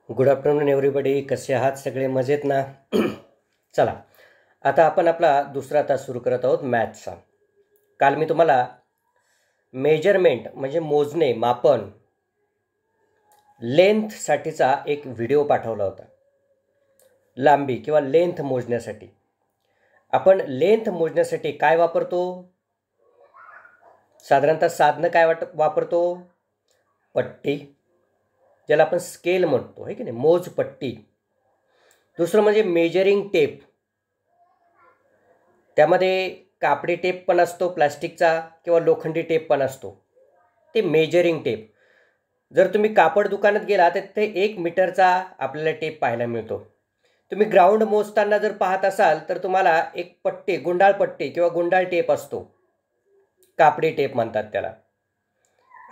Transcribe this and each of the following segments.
Good afternoon everybody. कसे आहात सगळे? मजेत ना? चला, आता आपण आपला दुसरा तास सुरू करत आहोत मॅथ्सचा. काल मी तुम्हाला मेजरमेंट म्हणजे मोजणे, मापन, लेंथसाठीचा एक व्हिडिओ पाठवला होता. लांबी किंवा लेंथ मोजण्यासाठी आपण लेंथ मोजण्यासाठी काय वापरतो? साधारणतः साधनं काय वापरतो? पट्टी, ज्याला आपण स्केल म्हणतो, आहे की नाही, मोजपट्टी. दुसरं म्हणजे मेजरिंग टेप. त्यामध्ये कापडी टेप पण असतो, प्लास्टिकचा किंवा लोखंडी टेप पण असतो. ते मेजरिंग टेप. जर तुम्ही कापड दुकानात गेला तर ते 1 मीटरचा आपल्याला टेप पाहायला मिळतो. तुम्ही ग्राउंड मोजताना जर पाहत असाल तर तुम्हाला एक पट्टी, गुंडाळ पट्टी किंवा गुंडाळ टेप असतो, कापडी टेप म्हणतात त्याला.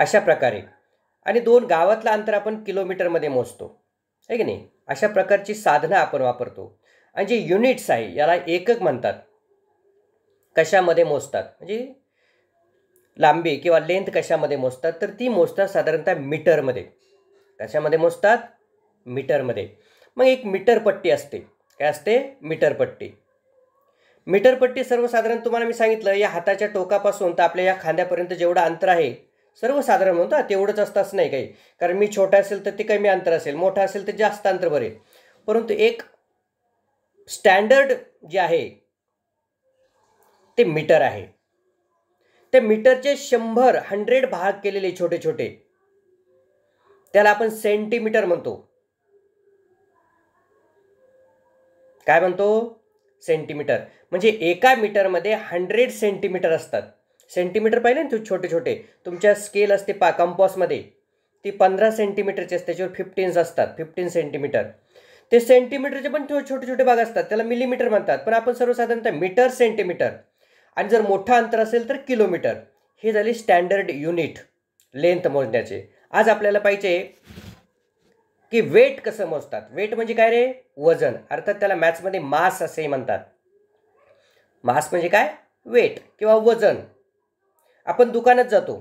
अशा प्रकारे. आणि 2 गावातलं अंतर आपण किलोमीटरमध्ये मोजतो, आहे की नाही. अशा प्रकारची साधनं आपण वापरतो. आणि जे युनिट्स आहे याला एकक म्हणतात. कशामध्ये मोजतात म्हणजे लांबी किंवा लेंथ कशामध्ये मोजतात तर ती मोजतात साधारणतः मीटरमध्ये. कशामध्ये मोजतात? मीटरमध्ये. मग एक मीटरपट्टी असते. काय असते? मीटरपट्टी. मीटरपट्टी सर्वसाधारण तुम्हाला मी सांगितलं, या हाताच्या टोकापासून तर आपल्या या खांद्यापर्यंत जेवढं अंतर आहे सर्वसाधारण म्हणतो तेवढंच असतं असं नाही काही. कारण मी छोटा असेल तर ते कमी अंतर असेल, मोठा असेल तर जास्त अंतर बरेल. परंतु एक स्टँडर्ड जे आहे ते मीटर आहे. ते मीटरचे 100 भाग केलेले छोटे छोटे, त्याला आपण सेंटीमीटर म्हणतो. काय म्हणतो? सेंटीमीटर. म्हणजे एका मीटरमध्ये 100 सेंटीमीटर असतात. सेंटीमीटर पाहिले ना, छोटे छोटे. तुमच्या स्केल असते कंपासमध्ये, ती 15 सेंटीमीटरची असते, त्याच्यावर 15 असतात, 15 सेंटीमीटर. ते सेंटीमीटरचे पण छोटे छोटे भाग असतात, त्याला मिलीमीटर म्हणतात. पण आपण सर्वसाधारणतः मीटर, सेंटीमीटर, आणि जर मोठं अंतर असेल तर किलोमीटर. हे झाले स्टँडर्ड युनिट लेंथ मोजण्याचे. आज आपल्याला पाहिजे की वेट कसं मोजतात. वेट म्हणजे काय रे? वजन. अर्थात त्याला मॅथ्समध्ये मास असे म्हणतात. मास म्हणजे काय? वेट किंवा वजन. आपण दुकानात जातो,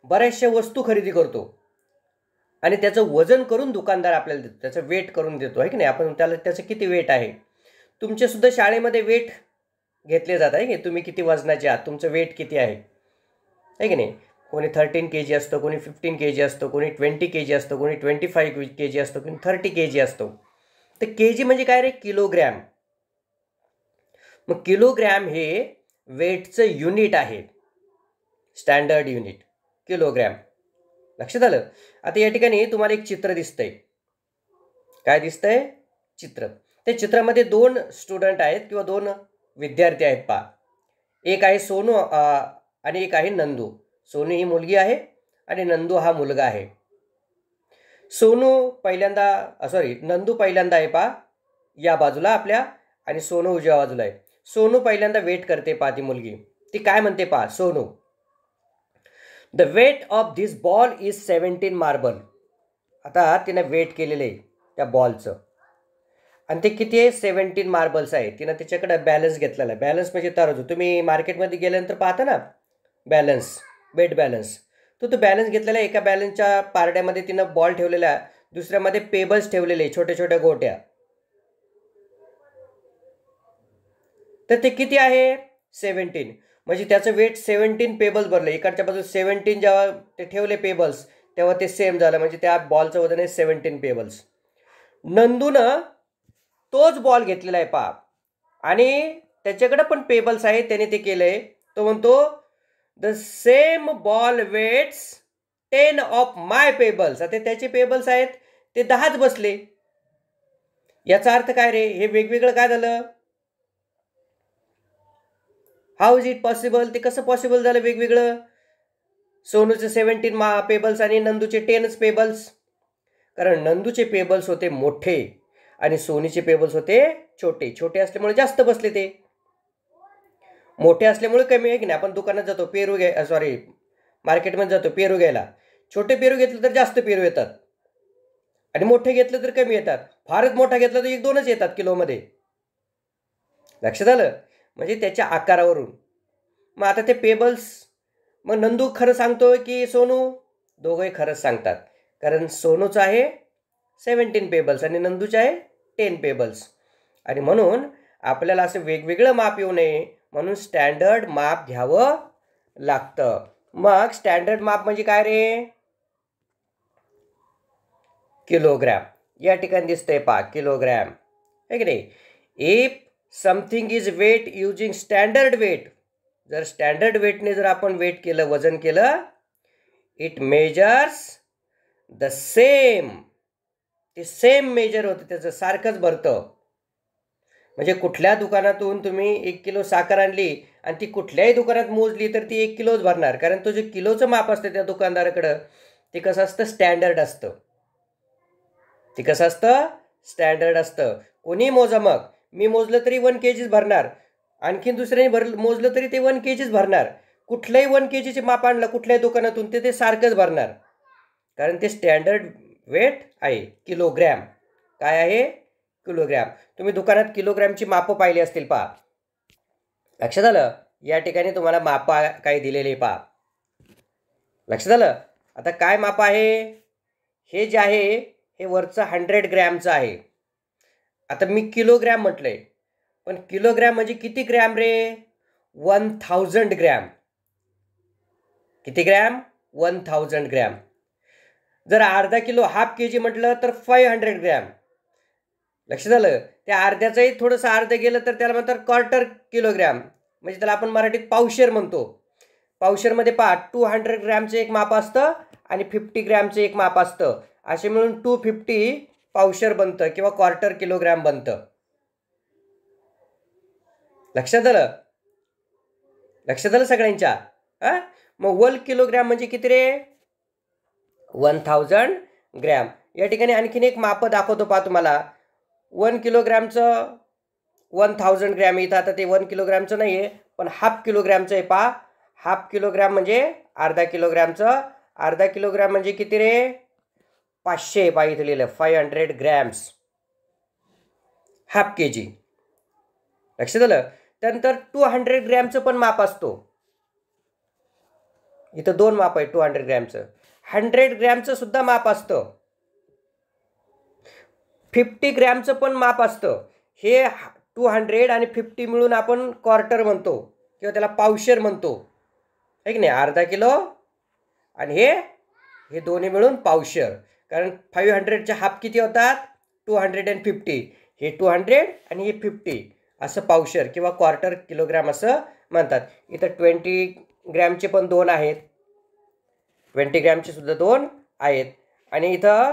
बऱ्याचशा वस्तू खरेदी करतो आणि त्याचं वजन करून दुकानदार आपल्याला देतो, त्याचं वेट करून देतो, आहे की नाही. आपण त्याला त्याचं किती वेट आहे. तुमच्यासुद्धा शाळेमध्ये वेट घेतले जात आहे की तुम्ही किती वजनाचे आहात, तुमचं वेट किती आहे की नाही. कोणी 13 kg असतो, कोणी 15 kg असतो, कोणी 20 kg असतो, कोणी 25 kg असतो, कोणी 30 kg असतो. तर kg म्हणजे काय रे? किलोग्रॅम. मग किलोग्रॅम हे वेटचं युनिट आहे, स्टँडर्ड युनिट किलोग्रॅम. लक्षात आलं? आता या ठिकाणी तुम्हाला एक चित्र दिसतंय. काय दिसतंय? चित्र. त्या चित्रामध्ये 2 स्टुडंट आहेत किंवा 2 विद्यार्थी आहेत. पहा, एक आहे सोनू आणि एक आहे नंदू. सोनू ही मुलगी आहे आणि नंदू हा मुलगा आहे. नंदू पहिल्यांदा आहे पहा या बाजूला आपल्या, आणि सोनू उजव्या बाजूला आहे. सोनू पहिल्यांदा वेट करते पहा ती मुलगी. ती काय म्हणते पहा, Sonu, the weight of this ball is 17 marble. आता तिने वेट केलेलं आहे त्या बॉलचं, आणि ते किती आहे? 17 मार्बल्स आहे. तिनं त्याच्याकडे बॅलन्स घेतलेला आहे. बॅलन्स म्हणजे तराजू. तुम्ही मार्केटमध्ये गेल्यानंतर पाहता ना बॅलन्स, वेट बॅलन्स. तो बॅलन्स घेतलेला आहे. एका बॅलन्सच्या पारड्यामध्ये तिनं बॉल ठेवलेला, दुसऱ्यामध्ये पेबल्स ठेवलेले, छोट्या छोट्या गोट्या. तर ते किती आहे? 17. म्हणजे त्याचं वेट 17 पेबल्स भरलं. इकडच्या बाजूला 17 जेव्हा ते ठेवले पेबल्स, तेव्हा ते सेम झालं. म्हणजे त्या बॉलचं वजन आहे 17 पेबल्स. नंदूनं तोच बॉल घेतलेला आहे पहा, आणि त्याच्याकडे पण पेबल्स आहेत, त्याने ते केलंय. तो म्हणतो, the same ball weighs 10 of my pebbles. आता त्याचे पेबल्स आहेत ते 10च बसले. याचा अर्थ काय रे? हे वेगवेगळं काय झालं? How is it possible? ते कसं पॉसिबल झालं वेगवेगळं? सोनूचे 17 पेबल्स आणि नंदूचे 10च पेबल्स. कारण नंदूचे पेबल्स होते मोठे आणि सोनीचे पेबल्स होते छोटे. छोटे असल्यामुळे जास्त बसले, ते मोठे असल्यामुळे कमी, आहे की नाही. आपण दुकानात जातो मार्केटमध्ये जातो पेरू घ्यायला. छोटे पेरू घेतलं तर जास्त पेरू येतात, आणि मोठे घेतलं तर कमी येतात. फारच मोठा घेतला तर 1-2च येतात किलोमध्ये. लक्षात आलं? म्हणजे त्याच्या आकारावरून. मग आता ते पेबल्स, मग नंदू खरं सांगतोय की सोनू? दोघंही खरंच सांगतात. कारण सोनूचं आहे 17 पेबल्स आणि नंदूचे आहे 10 पेबल्स. आणि म्हणून आपल्याला असं वेगवेगळं माप येऊ नये म्हणून स्टँडर्ड माप घ्यावं लागतं. मग स्टँडर्ड माप म्हणजे काय रे? किलोग्रॅम. या ठिकाणी दिसतंय पहा किलोग्रॅम आहे की नाही. If something is weight using standard weight, जर स्टँडर्ड वेटने जर आपण वेट केलं, वजन केलं, इट मेजर्स द सेम, ते सेम मेजर होतं, त्याचं सारखंच भरतं. म्हणजे कुठल्या दुकानातून तुम्ही 1 किलो साखर आणली आणि ती कुठल्याही दुकानात मोजली तर ती 1 किलोच भरणार, कारण तो जे किलोचं माप असतं त्या दुकानदाराकडं ते कसं असतं? स्टँडर्ड असतं. ते कसं असतं? स्टँडर्ड असतं. कोणी मोजा, मग मी मोजलं तरी 1 kg भरणार, आणखीन दुसऱ्याने मोजलं तरी ते 1 kg भरणार. कुठल्याही 1 kg माप आणलं कुठल्याही दुकानातून ते सारखंच भरणार, कारण ते स्टँडर्ड वेट आहे. किलोग्रॅम काय आहे? किलोग्रॅम. तुम्ही दुकानात किलोग्रॅमची मापं पाहिली असतील पहा. लक्षात आलं? या ठिकाणी तुम्हाला मापं काय दिलेले पहा. लक्षात आलं? आता काय माप आहे? हे जे आहे हे वरचं 100 ग्रॅमचं आहे. आता मी किलोग्रॅम म्हटलंय, पण किलोग्रॅम म्हणजे किती ग्रॅम रे? 1000 ग्रॅम. किती ग्रॅम? 1000 ग्रॅम. जर अर्धा किलो हाफ kg म्हटलं तर 500 ग्रॅम. लक्षात आलं? त्या अर्ध्याचंही थोडंसं अर्ध गेलं तर त्याला म्हणतात क्वार्टर किलोग्रॅम, म्हणजे त्याला आपण मराठीत पावशेर म्हणतो. पावशेरमध्ये पहा 200 ग्रॅमचं एक माप असतं आणि 50 ग्रॅमचं एक माप असतं. असे मिळून 250 पावशेर बनतं किंवा क्वार्टर किलोग्रॅम बनतं. लक्षात आलं? लक्षात आलं सगळ्यांच्या? हां, मग 1 किलोग्रॅम म्हणजे किती रे? 1000 ग्रॅम. या ठिकाणी आणखीन एक माप दाखवतो पहा तुम्हाला. 1 किलोग्रॅमचं 1000 ग्रॅम इथं, आता ते 1 किलोग्रॅमचं नाही आहे पण हाफ किलोग्रॅमचं आहे पहा. हाफ किलोग्रॅम म्हणजे अर्धा किलोग्रॅमचं. अर्धा किलोग्रॅम म्हणजे किती रे? 500 पहा इथं लिहिलं 500 ग्रॅम्स, हाफ kg. लक्षात आलं? त्यानंतर 200 ग्रॅमचं पण माप असतो. इथं 2 माप आहे 200 ग्रॅमचं. 100 ग्रॅमचं सुद्धा माप असतं. 50 ग्रॅमचं पण माप असतं. हे 200 आणि 50 मिळून आपण क्वार्टर म्हणतो किंवा त्याला पावशेर म्हणतो, आहे की नाही? अर्धा किलो आणि हे दोन्ही मिळून पावशेर. कारण 500चे हाफ किती होतात? 250. हे 200 आणि हे 50 असं पावशेर किंवा क्वार्टर किलोग्रॅम असं म्हणतात. इथं 20 ग्रॅमचे पण 2 आहेत, 20 ग्रॅमचे सुद्धा 2 आहेत. आणि इथं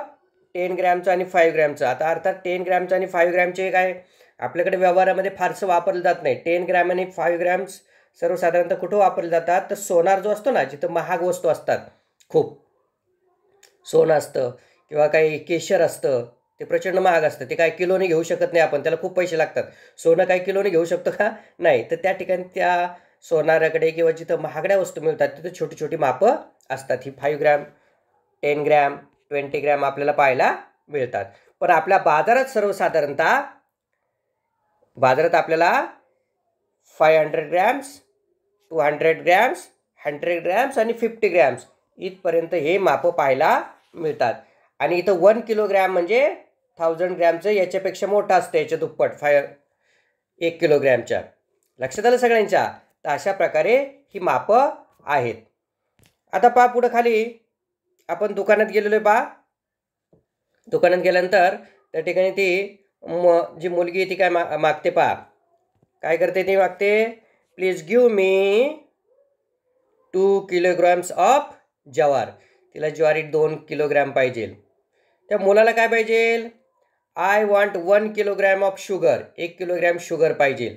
10 ग्रॅमचं आणि 5 ग्रॅमचं. आता अर्थात 10 ग्रॅमचं आणि 5 ग्रॅमचे काय आपल्याकडे व्यवहारामध्ये फारसं वापरलं जात नाही. 10 ग्रॅम आणि 5 ग्रॅम्स सर्वसाधारणतः कुठं वापरले जातात? तर सोनार जो असतो ना, जिथं महाग वस्तू असतात, खूप सोनं असतं किंवा काही केशर असतं, ते प्रचंड महाग असतं, ते काय किलोने घेऊ शकत नाही आपण, त्याला खूप पैसे लागतात. सोनं काय किलोने घेऊ शकतो का? नाही. तर त्या ठिकाणी त्या सोनाराकडे किंवा जिथं महागड्या वस्तू मिळतात तिथं छोटी छोटी मापं असतात. ही 5 ग्रॅम, 10 ग्रॅम, 20 ग्रॅम आपल्याला पाहायला मिळतात. पण आपल्या बाजारात सर्वसाधारणतः आपल्याला 500 ग्रॅम्स, 200 ग्रॅम्स, 100 ग्रॅम्स आणि 50 ग्रॅम्स इथपर्यंत हे मापं पाहायला मिळतात. आणि इथं 1 किलोग्रॅम म्हणजे 1000 ग्रॅमचं याच्यापेक्षा मोठं असतं, याच्या दुप्पट 1 किलोग्रॅमच्या. लक्षात आलं सगळ्यांच्या? तर अशा प्रकारे ही मापं आहेत. आता पहा पुढं खाली आपण दुकानात गेलेलो आहे पहा. दुकानात गेल्यानंतर त्या ठिकाणी ती जी मुलगी ती काय मागते पहा. काय करते ती? मागते, please give me 2 kilograms of jowar. तिला ज्वारी 2 किलोग्रॅम पाहिजे. त्या मुलाला काय पाहिजे? I want 1 kilogram of sugar. 1 kilogram sugar पाहिजे.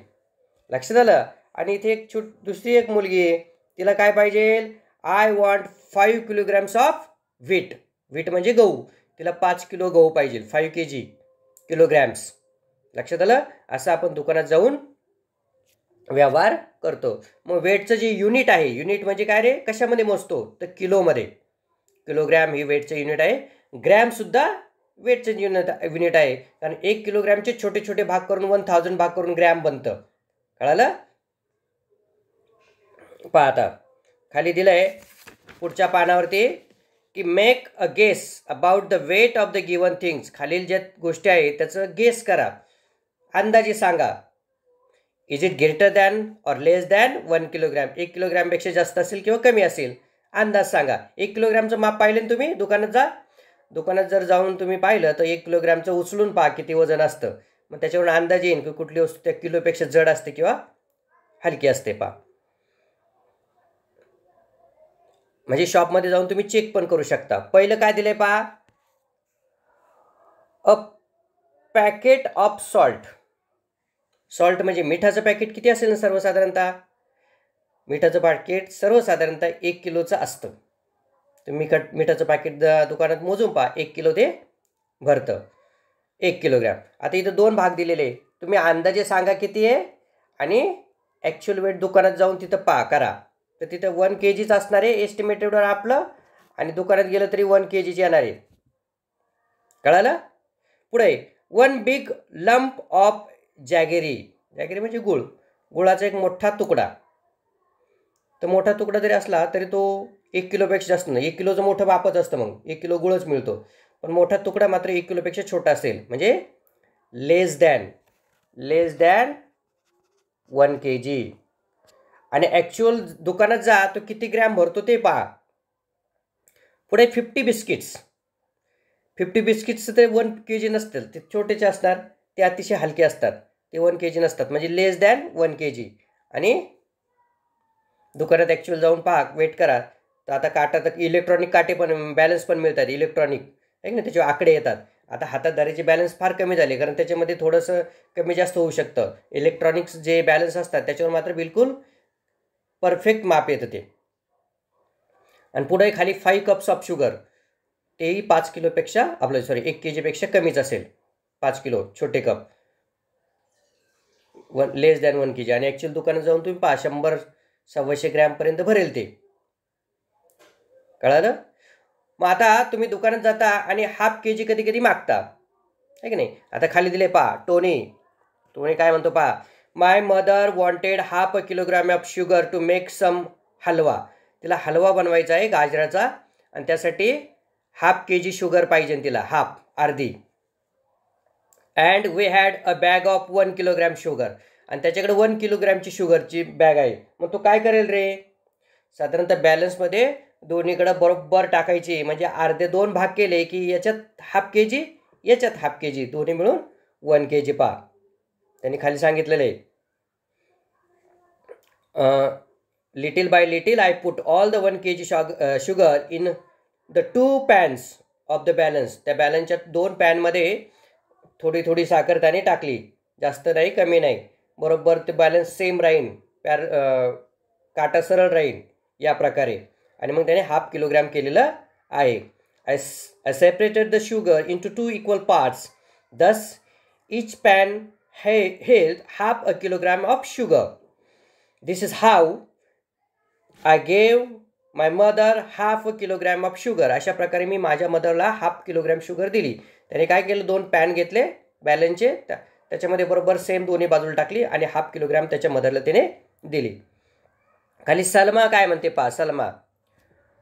लक्षात आलं? आणि इथे दुसरी एक मुलगी आहे, तिला काय पाहिजे? I want 5 kilograms of wheat. Wheat म्हणजे गहू. तिला 5 किलो गहू पाहिजे, 5 kg किलोग्रॅम्स. लक्षात आलं? असं आपण दुकानात जाऊन व्यवहार करतो. मग वेटचं जे युनिट आहे, युनिट म्हणजे काय रे? कशामध्ये मोजतो? तर किलोमध्ये. किलोग्रॅम ही वेटचं युनिट आहे. ग्रॅमसुद्धा वेटचं युनिट आहे, कारण 1 किलोग्रॅमचे छोटे छोटे भाग करून 1000 भाग करून ग्रॅम बनतं. कळालं? पहा आता खाली दिलंय पुढच्या पानावरती की make a guess about the weight of the given things. खालील ज्या गोष्टी आहेत त्याचं गेस करा, अंदाजे सांगा. Is it greater than or less than 1 kilogram. 1 किलोग्रॅमपेक्षा जास्त असेल किंवा कमी असेल, अंदाज सांगा. 1 किलोग्रॅमचं माप पाहिलं तुम्ही, दुकानात जर जाऊन तुम्ही पाहिलं तर 1 किलोग्रॅमचं उचलून पहा किती वजन असतं. मग त्याच्यावरून अंदाज येईल की कुठली वस्तू त्या किलोपेक्षा जड असते किंवा हलकी असते. पहा, म्हणजे शॉपमध्ये जाऊन तुम्ही चेक पण करू शकता. पहिलं काय दिलंय पहा, अ पॅकेट ऑफ सॉल्ट. सॉल्ट म्हणजे मिठाचं पॅकेट किती असेल ना सर्वसाधारणतः. मिठाचं पॅकेट सर्वसाधारणतः 1 किलोचं असतं. तुम्ही मिठाचं पॅकेट दुकानात मोजून पहा, 1 किलो ते भरतं. 1 किलोग्रॅम. आता इथं 2 भाग दिलेले, तुम्ही अंदाजे सांगा किती आहे आणि ॲक्च्युअल वेट दुकानात जाऊन तिथं पहा करा. तर तिथं 1 kgच असणार आहे एस्टिमेटेडवर आपलं, आणि दुकानात गेलं तरी 1 kgच येणार आहे. कळालं. पुढे 1 बिग लंप ऑफ जॅगेरी. जॅगेरी म्हणजे गुळाचा एक मोठा तुकडा. तर मोठा तुकडा जरी असला तरी तो 1 किलोपेक्षा जास्त नाही. 1 किलोचं मोठं मापच असतं, मग 1 किलो गुळच मिळतो. पण मोठा तुकडा मात्र 1 किलोपेक्षा छोटा असेल, म्हणजे लेस दॅन 1 kg. आणि ॲक्च्युअल दुकानात जा तो किती ग्रॅम भरतो ते पहा. पुढे 50 बिस्किट्स. 50 बिस्किट्स ते 1 kg नसतील, ते छोटेचे असणार, ते अतिशय हलके असतात, ते 1 kg नसतात, म्हणजे लेस दॅन 1 kg. आणि दुकानात ॲक्च्युअल जाऊन पहा, वेट करा. तर आता काटा, तर इलेक्ट्रॉनिक काटे पण, बॅलन्स पण मिळतात इलेक्ट्रॉनिक, आहे ना, त्याचे आकडे येतात. आता हातात धरायचे बॅलन्स फार कमी झाले, कारण त्याच्यामध्ये थोडंसं कमी जास्त होऊ शकतं. इलेक्ट्रॉनिक्स जे बॅलन्स असतात त्याच्यावर मात्र बिलकुल परफेक्ट माप येतं ते. आणि पुढे खाली 5 कप्स ऑफ शुगर. तेही 5 किलोपेक्षा 1 kgपेक्षा कमीच असेल. 5 किलो छोटे कप, लेस दॅन 1 kg. आणि ॲक्च्युअल दुकानात जाऊन तुम्ही पहा, 100-125 ग्रॅमपर्यंत भरेल ते. कळालं. मग आता तुम्ही दुकानात जाता आणि 1/2 kg कधी कधी मागता, आहे की नाही. आता खाली दिले पहा, टोनी काय म्हणतो पहा, my mother wanted 1/2 kilogram of sugar to make some halwa. तिला हलवा बनवायचा आहे गाजराचा, आणि त्यासाठी 1/2 kg शुगर पाहिजे तिला, अर्धी. And we had a bag of 1 kilogram sugar. आणि त्याच्याकडे 1 किलोग्रॅमची शुगरची बॅग आहे. मग तो काय करेल रे, साधारणतः बॅलन्समध्ये दोन्हीकडं बरोबर टाकायची, म्हणजे अर्धे 2 भाग केले की याच्यात 1/2 kg, याच्यात 1/2 kg, दोन्ही मिळून 1 kg. पहा, त्यांनी खाली सांगितलेलं आहे, little bye little I put all the 1 kg sugar in the 2 pens of the balance. त्या बॅलन्सच्या 2 पॅनमध्ये थोडी थोडी साखर त्याने टाकली, जास्त नाही कमी नाही, बरोबर ते बॅलन्स सेम राहील, काटा सरळ राहील या प्रकारे. आणि मग त्याने 1/2 किलोग्रॅम केलेलं आहे. I separated the sugar into 2 equal parts, thus each pan held 1/2 kilogram of sugar. This is how I gave my mother 1/2 kilogram of sugar. अशा प्रकारे मी माझ्या मदरला 1/2 किलोग्रॅम शुगर दिली. त्याने काय केलं, 2 पॅन घेतले बॅलन्सचे, त्याच्यामध्ये बरोबर सेम दोन्ही बाजूला टाकली आणि 1/2 किलोग्रॅम त्याच्या मदरला त्याने दिली. खाली सलमा काय म्हणते पहा, Salma,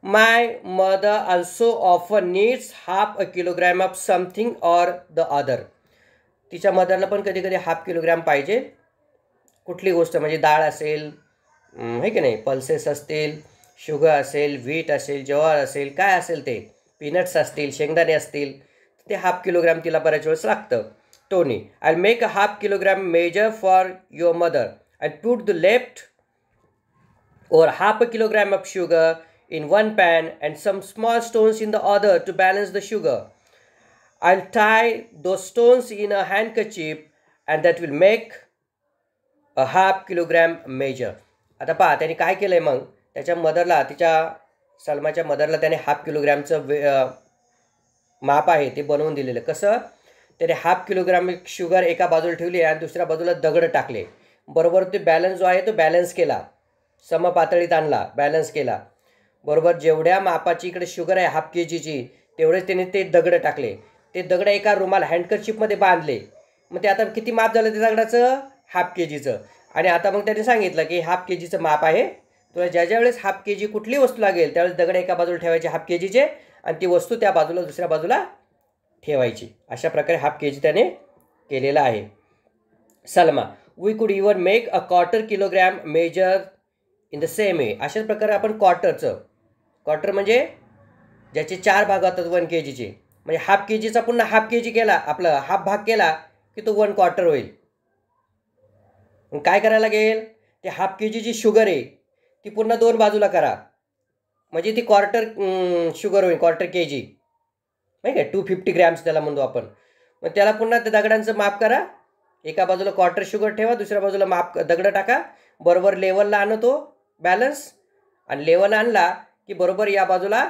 my mother also often needs 1/2 kilogram of something or the other. तिच्या मदरला पण कधी कधी 1/2 किलोग्रॅम पाहिजे, कुठली गोष्ट, म्हणजे डाळ असेल, आहे की नाही, पल्सेस असतील, शुगर असेल, व्हीट असेल, ज्वार असेल, काय असेल ते, पीनट्स असतील, शेंगदाणे असतील, ते 1/2 किलोग्रॅम तिला बऱ्याच वेळेस लागतं. Tony, I make a 1/2 kilogram measure for your mother. I put the left or 1/2 kilogram of sugar in one pan and some small stones in the other to balance the sugar. I'll tie those stones in a handkerchief and that will make a 1/2 kilogram measure. आता पहा त्याने काय केलं आहे, मग त्याच्या मदरला, तिच्या सलमाच्या मदरला त्याने 1/2 किलोग्रॅमचं माप आहे ते बनवून दिलेलं. कसं, त्याने 1/2 किलोग्रॅम शुगर एका बाजूला ठेवली आणि दुसऱ्या बाजूला दगड टाकले, बरोबर ते बॅलन्स जो आहे तो बॅलन्स केला, समपातळीत आणला, बॅलन्स केला, बरोबर जेवढ्या मापाची इकडे शुगर आहे 1/2 kgची, तेवढेच त्याने ते दगड टाकले. ते दगड एका रुमाल हँडकरचिपमध्ये बांधले. मग ते आता किती माप झालं ते दगडाचं, 1/2 kgचं. आणि आता मग त्याने सांगितलं की 1/2 kgचं माप आहे, तुला ज्या वेळेस 1/2 kg कुठली वस्तू लागेल त्यावेळेस दगड एका बाजूला ठेवायचे 1/2 kgचे, आणि ती वस्तू त्या बाजूला दुसऱ्या बाजूला ठेवायची. अशा प्रकारे हाफ के जी त्याने केलेला आहे. Salma, we could even make a quarter kilogram measure in the same way. अशाच प्रकारे आपण क्वार्टर म्हणजे ज्याचे 4 भाग होतात 1 के जीचे, म्हणजे हाफ के जीचा पुन्हा हाफ के जी केला, आपलं हाफ भाग केला की तो 1 क्वार्टर होईल. काय करायला लागेल, ते हाफ के जी जी शुगर आहे ती पुन्हा 2 बाजूला करा, म्हणजे ती क्वार्टर शुगर होईल, क्वार्टर के जी, माहिती आहे 250 ग्रॅम्स त्याला म्हणतो आपण. मग त्याला पुन्हा त्या दगडांचं माप करा, एका बाजूला क्वार्टर शुगर ठेवा, दुसऱ्या बाजूला माप दगडं टाका, बरोबर लेवलला आणतो बॅलन्स, आणि लेवल आणला की बरोबर या बाजूला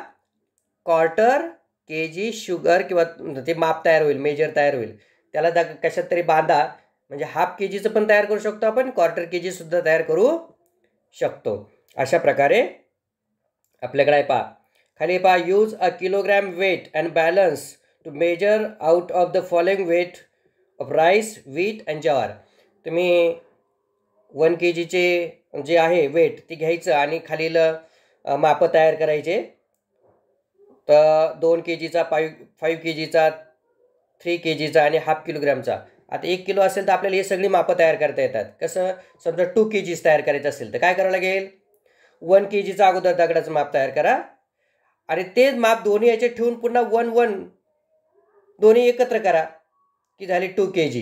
क्वार्टर के जी शुगर किंवा ते माप तयार होईल, मेजर तयार होईल. त्याला कशात तरी बांधा, म्हणजे हाफ के जीचं पण तयार करू शकतो आपण, क्वार्टर के जीसुद्धा तयार करू शकतो. अशा प्रकारे आपल्याकडे आहे पहा, खाली पहा, use a kilogram weight and balance to measure out of the following weight of rice, wheat and jowar. तुम्ही 1 के जीचे जे आहे वेट ती घ्यायचं आणि खालील मापं तयार करायचे. तर 2 के जीचा, 5 के जीचा, 3 के जीचा आणि हाफ किलोग्रॅमचा. आता 1 किलो असेल तर आपल्याला हे सगळी मापं तयार करता येतात. कसं, समजा 2 के जीच तयार करायचं असेल तर काय करावं लागेल, 1 के जीचा अगोदर दगडाचं माप तयार करा आणि तेच माप दोन्ही याचे ठेवून पुन्हा 1 दोन्ही एकत्र करा की झाली 2 के जी.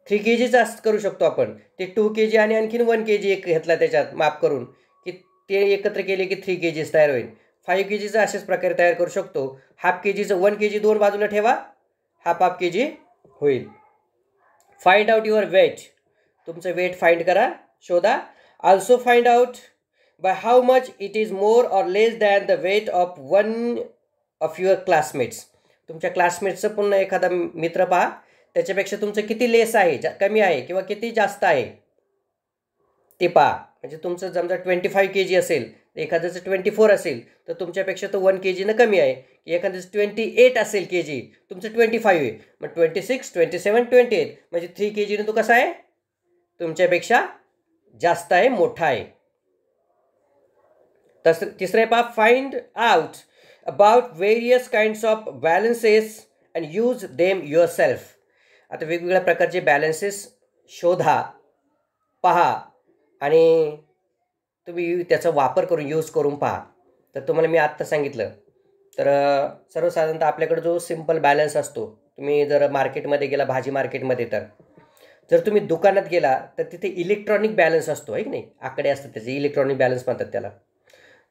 3 के जीचा करू शकतो आपण, ते 2 के जी आणि आणखीन 1 के जी एक घेतला त्याच्यात माप करून की ते एकत्र केले की 3 के जीच तयार होईल. 5 के जीचं अशाच प्रकारे तयार करू शकतो. हाफ के जीचं 1 के जी 2 बाजूला ठेवा, हाफ के जी होईल. फाइंड आउट युअर वेट, तुमचं वेट फाइंड करा, शोधा. Also find out by how much it is more or less than the weight of one of your classmates. तुमच्या क्लासमेट्सचं पुन्हा एखादा मित्र पहा, त्याच्यापेक्षा तुमचं किती लेस आहे, कमी आहे किंवा किती जास्त आहे ते पहा. म्हणजे तुमचं समजा 25 के जी असेल, एखाद्याचं 24 असेल तर तुमच्यापेक्षा तो 1 के जीनं कमी आहे. एखाद्याचं 28 असेल के जी, तुमचं 25 आहे, मग 26, 27, 28 म्हणजे 3 के जीनं तो कसा आहे, तुमच्यापेक्षा जास्त आहे, मोठा आहे. तसं तिसरं आहे पहा, find out about various kinds of balances and use them your self. आता वेगवेगळ्या प्रकारचे बॅलन्सेस शोधा, पहा आणि तुम्ही त्याचा वापर करून यूज करून पहा. तर तुम्हाला मी आत्ता सांगितलं, तर सर्वसाधारणतः आपल्याकडे जो सिम्पल बॅलन्स असतो, तुम्ही जर मार्केटमध्ये गेला, भाजी मार्केटमध्ये, तर जर तुम्ही दुकानात गेला तर तिथे इलेक्ट्रॉनिक बॅलन्स असतो, आहे की नाही, आकडे असतात त्याचे, इलेक्ट्रॉनिक बॅलन्स म्हणतात त्याला.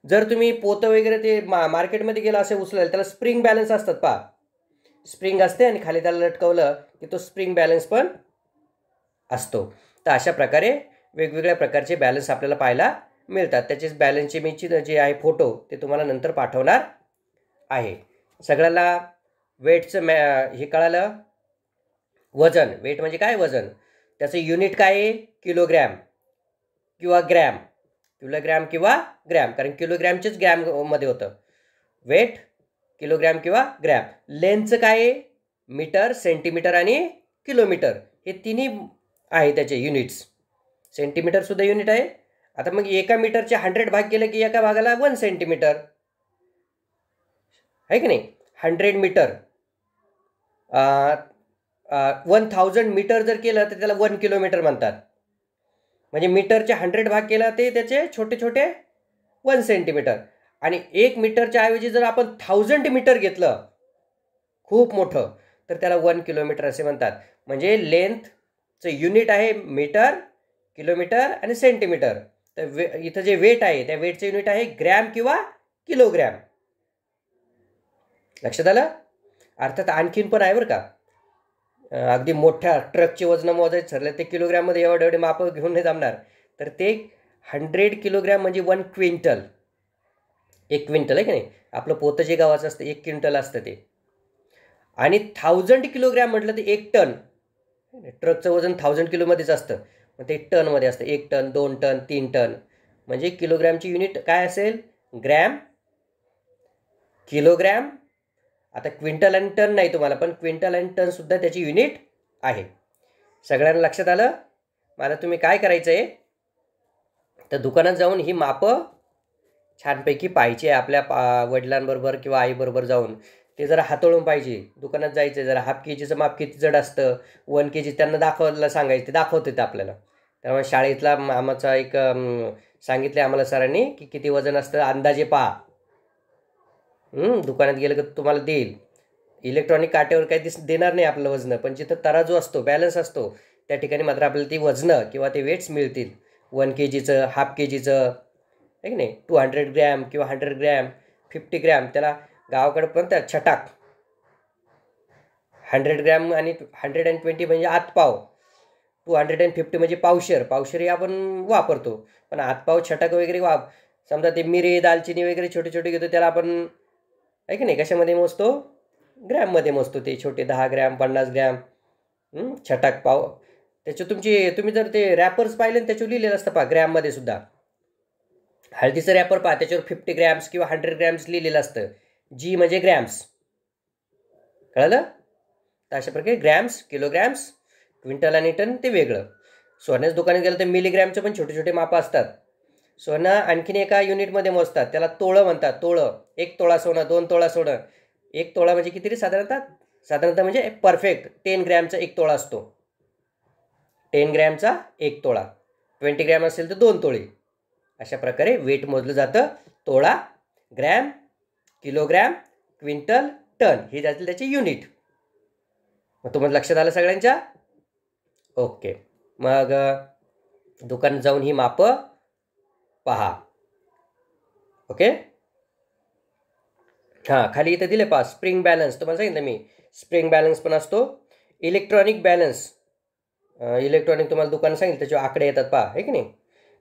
जर तुम्ही पोतं वगैरे ते मार्केटमध्ये गेला असे उचलाल, त्याला स्प्रिंग बॅलन्स असतात पहा, स्प्रिंग असते आणि खाली त्याला लटकवलं की तो स्प्रिंग बॅलन्स पण असतो. तर अशा प्रकारे वेगवेगळ्या प्रकारचे बॅलन्स आपल्याला पाहायला मिळतात. त्याचेच बॅलन्सचे मी जे आहे फोटो ते तुम्हाला नंतर पाठवणार आहे. सगळ्याला वेटचं हे कळालं. वजन, वेट म्हणजे काय, वजन, त्याचं युनिट काय आहे, किलोग्रॅम किंवा ग्रॅम, किलोग्रॅम किंवा ग्रॅम, कारण किलोग्रॅमचेच ग्रॅममध्ये होतं वेट, किलोग्रॅम किंवा ग्रॅम. लेंथचं काय आहे, मीटर, सेंटीमीटर आणि किलोमीटर, हे तिन्ही आहे त्याचे युनिट्स. सेंटीमीटरसुद्धा युनिट आहे. आता मग एका मीटरचे 100 भाग केले की एका भागाला 1 सेंटीमीटर आहे की नाही. 100 मीटर 1000 मीटर जर केलं तर त्याला 1 किलोमीटर म्हणतात. म्हणजे मीटरचे 100 भाग केला ते त्याचे छोटे छोटे 1 सेंटीमीटर. आणि 1 मीटरच्या ऐवजी जर आपण 1000 मीटर घेतलं, खूप मोठं, तर त्याला 1 किलोमीटर असे म्हणतात. म्हणजे लेंथचं युनिट आहे मीटर, किलोमीटर आणि सेंटीमीटर. तर इथं जे वेट आहे त्या वेटचं युनिट आहे ग्रॅम किंवा किलोग्रॅम. लक्षात आलं. अर्थात आणखीन पण आहे बरं का, अगदी मोठ्या ट्रकचे वजन मोजायचं ठरलं ते किलोग्रॅममध्ये एवढे मापं घेऊन नाही जमणार. तर ते 100 किलोग्रॅम म्हणजे 1 क्विंटल, 1 क्विंटल आहे की नाही. आपलं पोतं जे गावाचं असतं 1 क्विंटल असतं ते. आणि 1000 किलोग्रॅम म्हटलं तर 1 टन. ट्रकचं वजन 1000 किलोमध्येच असतं, मग ते टनमध्ये असतं. 1 टन, 2 टन, 3 टन. म्हणजे किलोग्रॅमची युनिट काय असेल, ग्रॅम, किलोग्रॅम. आता क्विंटल आणि टन नाही तुम्हाला, पण क्विंटल आणि टनसुद्धा त्याची युनिट आहे. सगळ्यांना लक्षात आलं. मला तुम्ही काय करायचं आहे, तर दुकानात जाऊन ही मापं छानपैकी पाहिजे आपल्या वडिलांबरोबर किंवा आईबरोबर जाऊन ते जरा हाताळून पाहिजे. दुकानात जायचं, जरा हाफ के जीचं माप किती जड असतं, 1 kg त्यांना दाखवायला सांगायचं, ते दाखवतात आपल्याला. त्यामुळे शाळेतला आमचा एक सांगितले आम्हाला सरांनी की किती वजन असतं अंदाजे पहा. दुकानात गेलं की तुम्हाला देईल. इलेक्ट्रॉनिक काट्यावर काही देणार नाही आपलं वजनं, पण जिथं तराजू असतो, बॅलन्स असतो, त्या ठिकाणी मात्र आपल्याला ती वजनं किंवा ते वेट्स मिळतील. 1 kgचं, हाफ के जीचं, आहे की नाही, 200 ग्रॅम किंवा 100 ग्रॅम, 50 ग्रॅम. त्याला गावाकडे पण त्या छटाक 100 ग्रॅम आणि 120 म्हणजे आतपाव, 250 म्हणजे पावशेर. पावशेर आपण वापरतो, पण आतपाव छटाक वगैरे समजा ते मिरे, दालचिनी वगैरे छोटे छोटे घेतो, त्याला आपण आहे की नाही कशामध्ये मोजतो, ग्रॅममध्ये मोजतो. ते छोटे 10 ग्रॅम, 50 ग्रॅम छटाक पाव. त्याच्या तुम्ही जर ते रॅपर्स पाहिले ना, त्याच्यावर लिहिलेलं असतं पहा ग्रॅममध्ये सुद्धा. हळदीचं रॅपर पहा, त्याच्यावर 50 ग्रॅम्स किंवा 100 ग्रॅम्स लिहिलेलं असतं. जी म्हणजे ग्रॅम्स, कळलं? तर अशा प्रकारे ग्रॅम्स, किलोग्रॅम्स, क्विंटल आणि टन ते वेगळं. सोन्याच्या दुकानात गेलं तर मिलीग्रॅमचे पण छोटे छोटे मापं असतात. सोनं आणखीन एका युनिटमध्ये मोजतात, त्याला तोळं म्हणतात. तोळं, 1 तोळा सोनं, 2 तोळा सोनं. 1 तोळा म्हणजे किती रे साधारणतः म्हणजे परफेक्ट 10 ग्रॅमचा 1 तोळा असतो. 10 ग्रॅमचा 1 तोळा, 20 ग्रॅम असेल तर 2 तोळे. अशा प्रकारे वेट मोजलं जातं. तोळा, ग्रॅम, किलोग्रॅम, क्विंटल, टन हे जातील त्याचे युनिट. मग तुम्हाला लक्षात आलं सगळ्यांच्या? ओके. मग दुकानात जाऊन ही मापं पहा. ओके. हां, खाली इथं दिले पहा स्प्रिंग बॅलन्स. तुम्हाला सांगितलं मी, स्प्रिंग बॅलन्स पण असतो. इलेक्ट्रॉनिक बॅलन्स, इलेक्ट्रॉनिक तुम्हाला दुकान सांगितलं त्याच्यावर आकडे येतात पहा, आहे की नाही.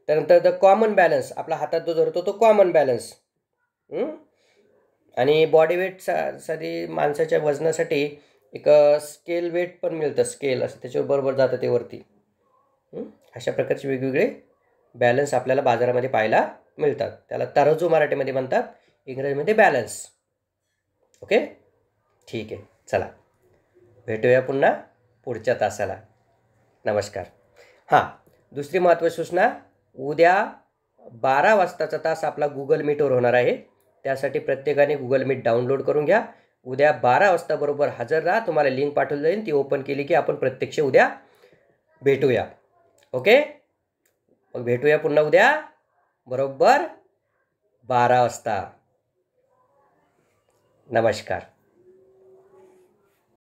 त्यानंतर द कॉमन बॅलन्स, आपला हातात जो धरतो तो कॉमन बॅलन्स. आणि बॉडी वेटसाठी माणसाच्या वजनासाठी एक स्केल वेट पण मिळतं, स्केल असं त्याच्यावर बरोबर जातं ते वरती. अशा प्रकारचे वेगवेगळे बॅलन्स आपल्याला बाजारामध्ये पाहायला मिळतात. त्याला तराजू मराठीमध्ये म्हणतात, इंग्रजीमध्ये बॅलन्स. ओके, ठीक आहे. चला भेटूया पुन्हा पुढच्या तासाला. नमस्कार. हां, दुसरी महत्त्वाची सूचना, उद्या 12 वाजताचा तास आपला गुगल मीटवर होणार आहे. त्यासाठी प्रत्येकाने गुगल मीट डाउनलोड करून घ्या. उद्या 12 वाजता बरोबर हजर राहा. तुम्हाला लिंक पाठवली जाईल, ती ओपन केली की आपण प्रत्यक्ष उद्या भेटूया. ओके, मग भेटूया पुन्हा उद्या बरोबर 12 वाजता. नमस्कार.